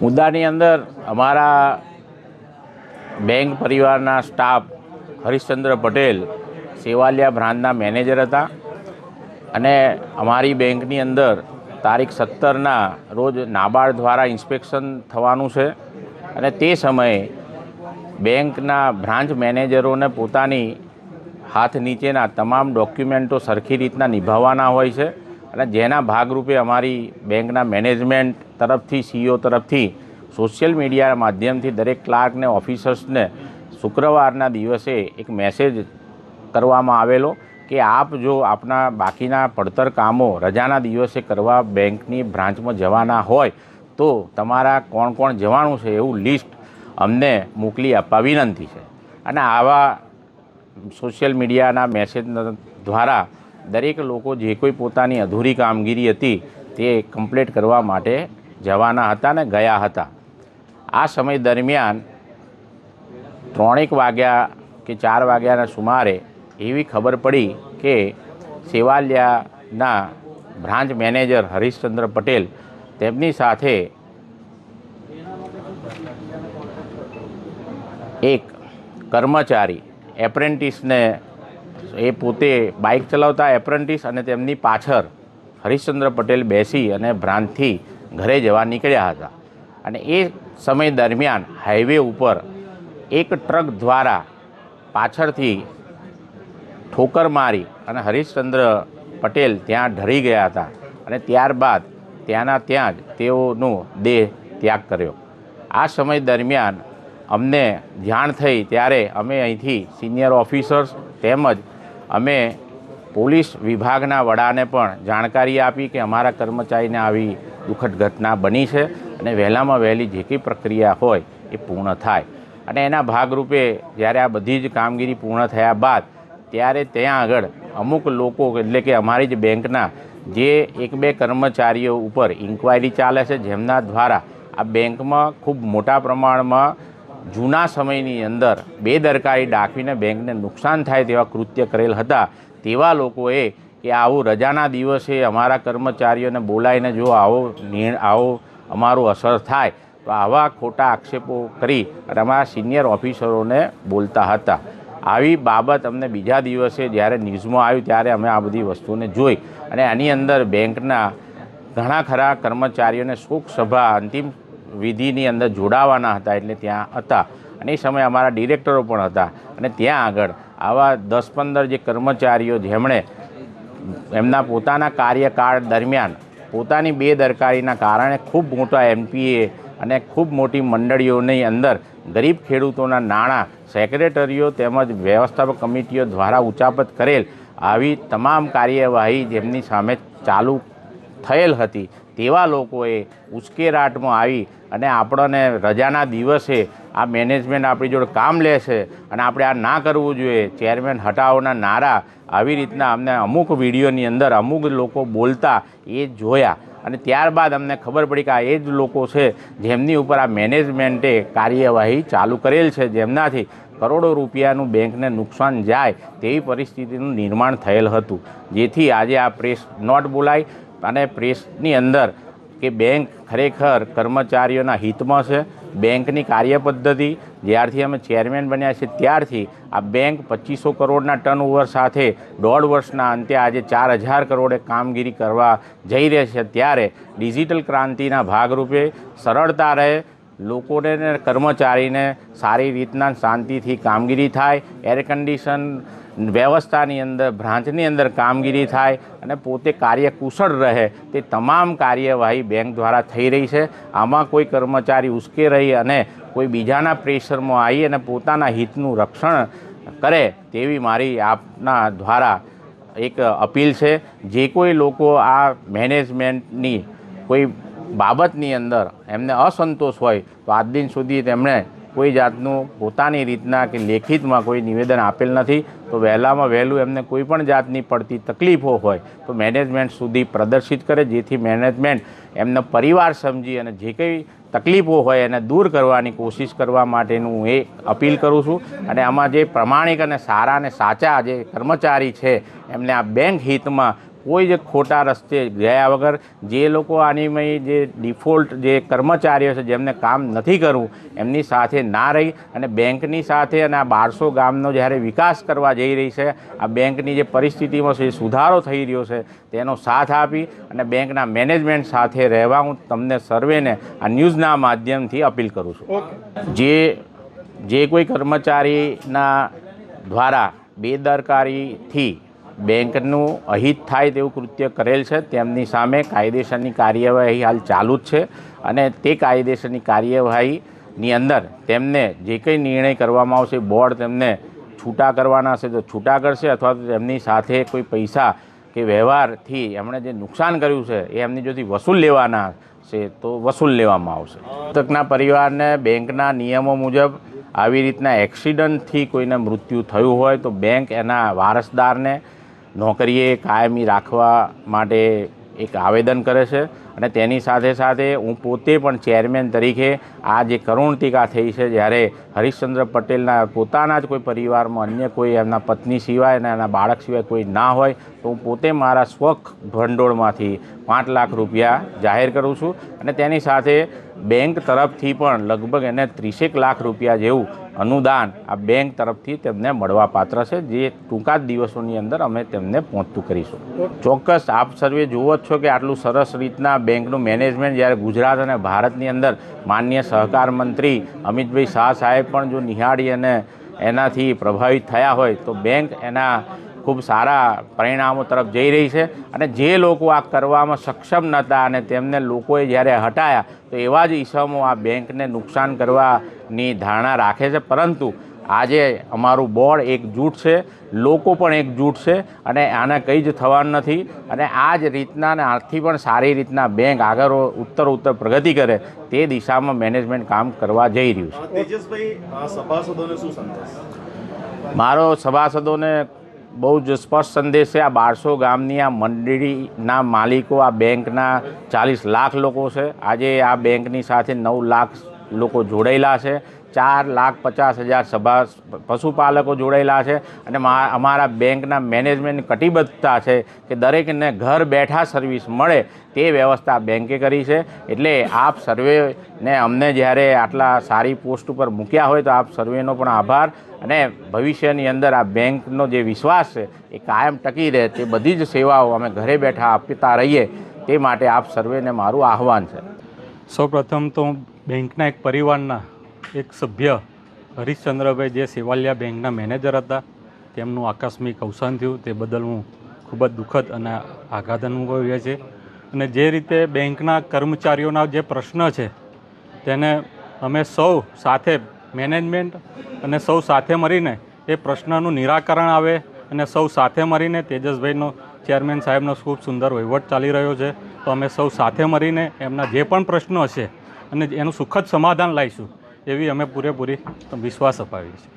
મુદ્દાની અંદર અમારા બેંક પરિવારના સ્ટાફ હરીશચંદ્ર પટેલ સેવાલિયા બ્રાન્ચના મેનેજર હતા અને અમારી બેંકની અંદર તારીખ 17ના રોજ નાબાર્ડ દ્વારા ઇન્સ્પેક્શન થવાનું છે અને તે સમયે બેંકના બ્રાન્ચ મેનેજરોને પોતાની હાથ નીચેના તમામ ડોક્યુમેન્ટો સરખી રીતના નિભાવવાના હોય છે અને જેના ભાગરૂપે અમારી બેંકના મેનેજમેન્ટ તરફથી સીઈઓ તરફથી સોશિયલ મીડિયા માધ્યમથી દરેક ક્લાર્કને ઓફિસર્સને શુક્રવારના દિવસે એક મેસેજ કરવામાં આવેલો કે આપ જો આપના બાકીના પડતર કામો રજાના દિવસે કરવા બેંકની બ્રાન્ચમાં જવાના હોય તો તમારા કોણ કોણ જવાનું છે એવું લિસ્ટ અમને મોકલી આપવા વિનંતી છે. અને આવા સોશિયલ મીડિયાના મેસેજ દ્વારા દરેક લોકો જે કોઈ પોતાની અધૂરી કામગીરી હતી તે કમ્પ્લીટ કરવા માટે જવાના હતા ને ગયા હતા. આ સમય દરમિયાન 3 વાગ્યા કે 4 વાગ્યાના સુમારે એવી ખબર પડી કે સેવાલિયાના બ્રાન્ચ મેનેજર હરીશચંદ્ર પટેલ તેમની સાથે એક કર્મચારી એપ્રેન્ટિસને એ પોતે બાઇક ચલાવતા એપ્રેન્ટિસ અને તેમની પાછળ હરીશચંદ્ર પટેલ બેસી અને બ્રાન્ચથી ઘરે જવા નીકળ્યા હતા અને એ સમય દરમિયાન હાઈવે ઉપર એક ટ્રક દ્વારા પાછળથી ઠોકર મારી અને હરીશચંદ્ર પટેલ ત્યાં ઢળી ગયા હતા અને ત્યારબાદ ત્યાં જ તેઓનો દેહ ત્યાગ કર્યો. આ સમય દરમિયાન અમને જાણ થઈ ત્યારે અમે અહીંથી સિનિયર ઓફિસર્સ તેમજ અમે પોલીસ વિભાગના વડાને પણ જાણકારી આપી કે અમારા કર્મચારીને આવી દુઃખદ ઘટના બની છે અને વહેલામાં વહેલી જે કંઈ પ્રક્રિયા હોય એ પૂર્ણ થાય. અને એના ભાગરૂપે જ્યારે આ બધી જ કામગીરી પૂર્ણ થયા બાદ ત્યારે ત્યાં આગળ અમુક લોકો એટલે કે અમારી જ બેંકના જે 1-2 કર્મચારીઓ ઉપર ઇન્ક્વાયરી ચાલે છે જેમના દ્વારા આ બેંકમાં ખૂબ મોટા પ્રમાણમાં જૂના સમયની અંદર બેદરકારી દાખવીને બેંકને નુકસાન થાય તેવા કૃત્ય કરેલ હતા. તેવા લોકોએ કે આવું રજાના દિવસે અમારા કર્મચારીઓને બોલાવીને જો આવો અમારું અસર થાય તો આવા ખોટા આક્ષેપો કરી અને અમારા સિનિયર ઓફિસરોને બોલતા હતા. આવી બાબત અમને બીજા દિવસે જ્યારે ન્યૂઝમાં આવ્યું ત્યારે અમે આ બધી વસ્તુને જોઈ અને આની અંદર બેંકના ઘણા ખરા કર્મચારીઓને શોક સભા અંતિમ વિધિની અંદર જોડાવાના હતા એટલે ત્યાં હતા અને એ સમયે અમારા ડિરેક્ટરો પણ હતા અને ત્યાં આગળ આવા 10-15 જે કર્મચારીઓ જેમણે એમના પોતાના કાર્યકાળ દરમિયાન પોતાની બેદરકારીના કારણે ખૂબ મોટા એમપીએ અને ખૂબ મોટી મંડળીઓની અંદર ગરીબ ખેડૂતોના નાણાં સેક્રેટરીઓ તેમજ વ્યવસ્થાપક કમિટીઓ દ્વારા ઉચાપત કરેલ આવી તમામ કાર્યવાહી જેમની સામે ચાલુ થયેલ હતી તેવા લોકોએ ઉશ્કેરાટમાં આવી અને આપણને રજાના દિવસે આ મેનેજમેન્ટ આપણી જોડે કામ લેશે અને આપણે આ ના કરવું જોઈએ, ચેરમેન હટાવોના નારા આવી રીતના અમને અમુક વિડીયોની અંદર અમુક લોકો બોલતા એ જોયા અને ત્યારબાદ અમને ખબર પડી કે આ એ જ લોકો છે જેમની ઉપર આ મેનેજમેન્ટે કાર્યવાહી ચાલુ કરેલ છે, જેમનાથી કરોડો રૂપિયાનું બેંકને નુકસાન જાય તેવી પરિસ્થિતિનું નિર્માણ થયેલ હતું. જેથી આજે આ પ્રેસ નોટ બોલાઈ અને પ્રેસની અંદર કે બેંક ખરેખર કર્મચારીઓના હિતમાં છે. બેંકની કાર્યપદ્ધતિ જ્યારથી અમે ચેરમેન બન્યા છે ત્યારથી આ બેંક 2500 કરોડના ટર્નઓવર સાથે 1.5 વર્ષના અંતે આજે 4000 કરોડે કામગીરી કરવા જઈ રહી છે. ત્યારે ડિજિટલ ક્રાંતિના ભાગરૂપે સરળતા રહે, લોકોને કર્મચારીને સારી રીતના શાંતિથી કામગીરી થાય, એર કન્ડિશન વ્યવસ્થાની અંદર બ્રાન્ચની અંદર કામગીરી થાય અને પોતે કાર્યકુશળ રહે તે તમામ કાર્યવાહી બેંક દ્વારા થઈ રહી છે. આમાં કોઈ કર્મચારી ઉશ્કેરાઈ અને કોઈ બીજાના પ્રેશરમાં આવી અને પોતાના હિતનું રક્ષણ કરે તેવી મારી આપના દ્વારા એક અપીલ છે. જે કોઈ લોકો આ મેનેજમેન્ટની કોઈ બાબતની અંદર એમને અસંતોષ હોય તો આજ દિન સુધી તેમણે કોઈ જાતનું પોતાની રીતના કે લેખિતમાં કોઈ નિવેદન આપેલ નથી. તો વહેલામાં વહેલું એમને કોઈ પણ જાતની પડતી તકલીફો હોય તો મેનેજમેન્ટ સુધી પ્રદર્શિત કરે, જેથી મેનેજમેન્ટ એમનો પરિવાર સમજી અને જે કંઈ તકલીફો હોય એને દૂર કરવાની કોશિશ કરવા માટેનું હું એ અપીલ કરું છું. અને આમાં જે પ્રમાણિક અને સારા અને સાચા જે કર્મચારી છે એમને આ બેંક હિતમાં કોઈ જ ખોટા રસ્તે ગયા વગર જે લોકો આનીમય જે ડિફોલ્ટ જે કર્મચારીઓ છે જેમને કામ નથી કરવું એમની સાથે ના રહી અને બેંકની સાથે અને આ 1200 ગામનો જ્યારે વિકાસ કરવા જઈ રહી છે, આ બેંકની જે પરિસ્થિતિમાં છે સુધારો થઈ રહ્યો છે તેનો સાથ આપી અને બેંકના મેનેજમેન્ટ સાથે રહેવા હું તમને સર્વેને આ ન્યૂઝના માધ્યમથી અપીલ કરું છું। જે કોઈ કર્મચારીના દ્વારા બેદરકારીથી બેંકનું અહિત થાય તેવું કૃત્ય કરેલ છે તેમની સામે કાયદેસરની કાર્યવાહી હાલ ચાલુ જ છે અને તે કાયદેસરની કાર્યવાહીની અંદર તેમને જે કંઈ નિર્ણય કરવામાં આવશે બોર્ડ તેમને છૂટા કરવાના હશે તો છૂટા કરશે અથવા તો તેમની સાથે કોઈ પૈસા કે વ્યવહારથી એમણે જે નુકસાન કર્યું છે એ એમની જોથી વસૂલ લેવાના છે તો વસૂલ લેવામાં આવશે। મૃતકના પરિવારને બેંકના નિયમો મુજબ આવી રીતના એક્સિડન્ટથી કોઈને મૃત્યુ થયું હોય તો બેંક એના વારસદારને નોકરીએ કાયમી રાખવા માટે એક આવેદન કરે છે અને તેની સાથે સાથે હું પોતે પણ ચેરમેન તરીકે આ જે કરુણ ટીકા થઈ છે જ્યારે હરીશચંદ્ર પટેલના પોતાના જ કોઈ પરિવારમાં અન્ય કોઈ એમના પત્ની સિવાય અને એના બાળક સિવાય કોઈ ના હોય તો હું પોતે મારા સ્વખ ભંડોળમાંથી 5 લાખ રૂપિયા જાહેર કરું છું અને તેની સાથે બેંક તરફથી પણ લગભગ એને 30 લાખ રૂપિયા જેવું અનુદાન આ બેંક તરફથી તેમને મળવાપાત્ર છે જે ટૂંકા જ દિવસોની અંદર અમે તેમને પહોંચતું કરીશું। ચોક્કસ આપ સર્વે જુઓ જ છો કે આટલું સરસ રીતના બેંકનું મેનેજમેન્ટ જ્યારે ગુજરાત અને ભારતની અંદર માનનીય સહકાર મંત્રી અમિતભાઈ શાહ સાહેબ પણ જો નિહાળી અને એનાથી પ્રભાવિત થયા હોય તો બેંક એના ખૂબ સારા પરિણામો તરફ જઈ રહી છે અને જે લોકો આ કરવામાં સક્ષમ નહોતા અને તેમને લોકોએ જ્યારે હટાયા તો એવા જ ઈસમો આ બેંકને નુકસાન કરવાની ધારણા રાખે છે, પરંતુ આજે અમારું બોર્ડ એકજૂટ છે, લોકો પણ એકજૂટ છે અને આને કંઈ જ થવાનું નથી અને આ જ રીતના અને આથી પણ સારી રીતના બેંક આગળ ઉત્તર પ્રગતિ કરે તે દિશામાં મેનેજમેન્ટ કામ કરવા જઈ રહ્યું છે। તેજસભાઈ, સભાસદોને શું સંદેશ? મારો સભાસદોને બહુ જ સ્પષ્ટ સંદેશ છે। આ 1200 ગામની આ મંડળીના માલિકો આ બેંકના 40 લાખ લોકો છે। આજે આ બેંકની સાથે 9 લાખ લોકો જોડાયેલા છે, 4,50,000 પશુપાલકો જોડાયેલા છે અને અમારા બેંકના મેનેજમેન્ટની કટિબદ્ધતા છે કે દરેકને ઘર બેઠા સર્વિસ મળે તે વ્યવસ્થા બેંકે કરી છે। એટલે આપ સર્વેને અમને જ્યારે આટલા સારી પોસ્ટ ઉપર મૂક્યા હોય તો આપ સર્વેનો પણ આભાર અને ભવિષ્યની અંદર આ બેંકનો જે વિશ્વાસ છે એ કાયમ ટકી રહે તે બધી જ સેવાઓ અમે ઘરે બેઠા આપતા રહીએ તે માટે આપ સર્વેને મારું આહવાન છે। સૌપ્રથમ તો બેંકના એક પરિવારના એક સભ્ય હરીશચંદ્રભાઈ જે સેવાલિયા બેંકના મેનેજર હતા તેમનું આકસ્મિક અવસાન થયું તે બદલ હું ખૂબ જ દુઃખદ અને આઘાત અનુભવીએ છીએ અને જે રીતે બેંકના કર્મચારીઓના જે પ્રશ્ન છે તેને અમે સૌ સાથે મેનેજમેન્ટ અને સૌ સાથે મળીને એ પ્રશ્નનું નિરાકરણ આવે અને સૌ સાથે મળીને તેજસભાઈનો ચેરમેન સાહેબનો ખૂબ સુંદર વહીવટ ચાલી રહ્યો છે તો અમે સૌ સાથે મળીને એમના જે પણ પ્રશ્નો હશે અને એનું સુખદ સમાધાન લાવીશું એવી અમે પૂરેપૂરી વિશ્વાસ અપાવીએ છીએ।